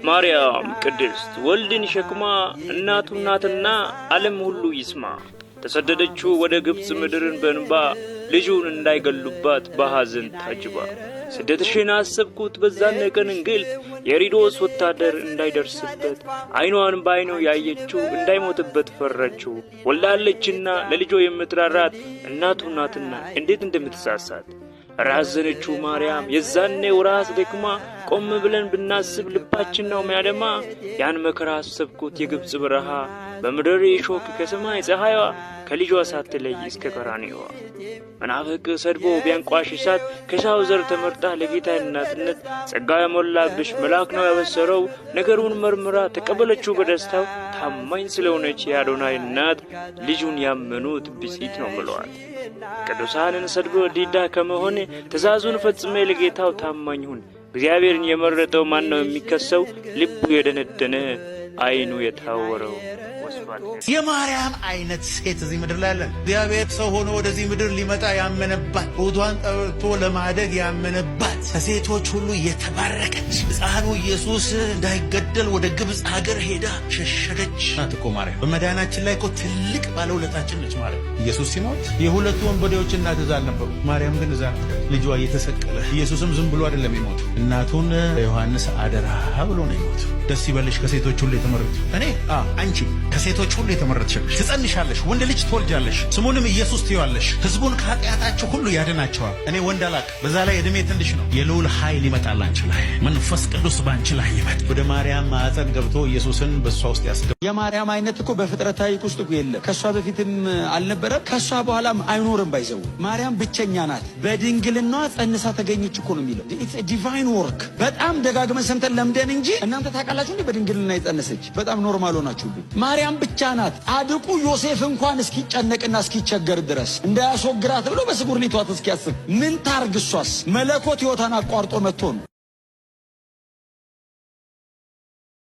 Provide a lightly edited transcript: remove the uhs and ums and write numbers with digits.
ማርያም ቅድስት ወልድን ሸክማ እናቱ ናትና ዓለም ሁሉ ይስማ። ተሰደደችው ወደ ግብጽ ምድርን በእንባ ልጁን እንዳይገሉባት በሐዘን ታጅባ። ስደትሽን አሰብኩት በዛን ቀን እንግልት የሄሮድስ ወታደር እንዳይደርስበት ዓይኗን በዓይኑ ያየችው እንዳይሞትበት ፈራችው። ወልዳለችና ለልጇ የምትራራት እናቱ ናትና እንዴት እንደምትሳሳት ራዘነችው ማርያም የዛኔ ወራስ ደክማ። ቆም ብለን ብናስብ ልባችን ነው የሚያደማ። ያን መከራ አሰብኩት የግብጽ በረሃ በምድር እሾህ ከሰማይ ፀሐይዋ ከልጇ ሳትለይ እስከ ቀራንዮዋ። መናፍቅ ሰድቦ ቢያንቋሽሻት ከሳው ዘር ተመርጣ ለጌታ እናትነት ጸጋ የሞላብሽ መልአክ ነው ያበሰረው። ነገሩን መርምራ ተቀበለችው በደስታው። ታማኝ ስለሆነች የአዶናይ እናት ልጁን ያመኑት ብፅዕት ነው ብለዋል። ቅዱሳንን ሰድቦ ዲዳ ከመሆን ትእዛዙን ፈጽሜ ለጌታው ታማኝ ሁን። እግዚአብሔርን የመረጠው ማን ነው የሚከሰው? ልቡ የደነደነ ዓይኑ የታወረው። የማርያም አይነት ሴት እዚህ ምድር ላይ አለ። እግዚአብሔር ሰው ሆኖ ወደዚህ ምድር ሊመጣ ያመነባት፣ ሆዷን ጠብቶ ለማደግ ያመነባት፣ ከሴቶች ሁሉ የተባረከች፣ ሕፃኑ ኢየሱስ እንዳይገደል ወደ ግብጽ ሀገር ሄዳ ሸሸገች ናት እኮ ማርያም። በመዳናችን ላይ እኮ ትልቅ ባለውለታችን ነች ማርያም። ኢየሱስ ሲሞት የሁለቱ ወንበዴዎች እናት እዛ አልነበሩ። ማርያም ግን እዛ ልጇ እየተሰቀለ። ኢየሱስም ዝም ብሎ አይደለም የሞቱ፣ እናቱን ዮሐንስ አደራ ብሎ ነው የሞቱ። ደስ ይበልሽ ከሴቶች ሁሉ የተመረጥሽ እኔ አንቺ ከሴቶች ሁሉ የተመረጥሽ። ትጸንሻለሽ፣ ወንድ ልጅ ትወልጃለሽ፣ ስሙንም ኢየሱስ ትይዋለሽ። ሕዝቡን ከኃጢአታቸው ሁሉ ያድናቸዋል። እኔ ወንድ አላቅ፣ በዛ ላይ እድሜ ትንሽ ነው። የልዑል ኃይል ይመጣል አንቺ ላይ፣ መንፈስ ቅዱስ ባንቺ ላይ ይመጣ። ወደ ማርያም ማዕፀን ገብቶ ኢየሱስን በሷ ውስጥ ያስገባ። የማርያም አይነት እኮ በፍጥረት ታሪክ ውስጥ እኮ የለም። ከሷ በፊትም አልነበረም፣ ከሷ በኋላም አይኖርም። ባይዘው ማርያም ብቸኛ ናት። በድንግልናዋ ጸንሳ ተገኘች እኮ ነው የሚለው። ኢትስ ዲቫይን ወርክ። በጣም ደጋግመን ሰምተን ለምደን እንጂ እናንተ ታውቃላችሁ እንዴ በድንግልና የጸነሰች? በጣም ኖርማል ሆናችሁብኝ። ማርያም ብቻ ናት። ጻድቁ ዮሴፍ እንኳን እስኪጨነቅና እስኪቸገር ድረስ እንዳያስወግራት ብሎ በስጉር ሊቷት እስኪያስብ ምን ታርግ? እሷስ መለኮት ሕይወቷን አቋርጦ መጥቶ ነው።